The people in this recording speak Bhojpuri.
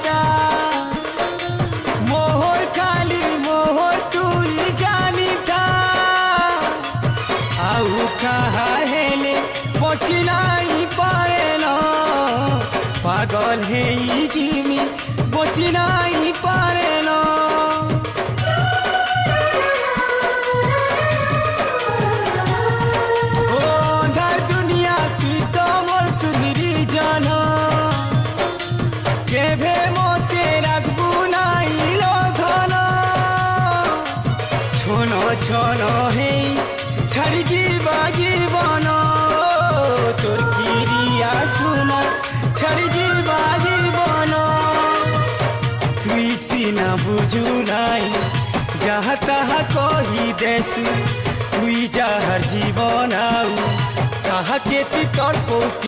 था मोहर खाली मोहर तुई जानी था आउ कहा हेले बची नहीं पारे न पागल है जिमी बची नहीं पारे न छन हे छाड़ी जीवा जीवन तोर किरिया सुन छाड़ी जीवा जीवन तुई सीना बुझू नाई जहाँ तहाँ कही देसु तुई जहाँ जीवन आउ कहा के तर्क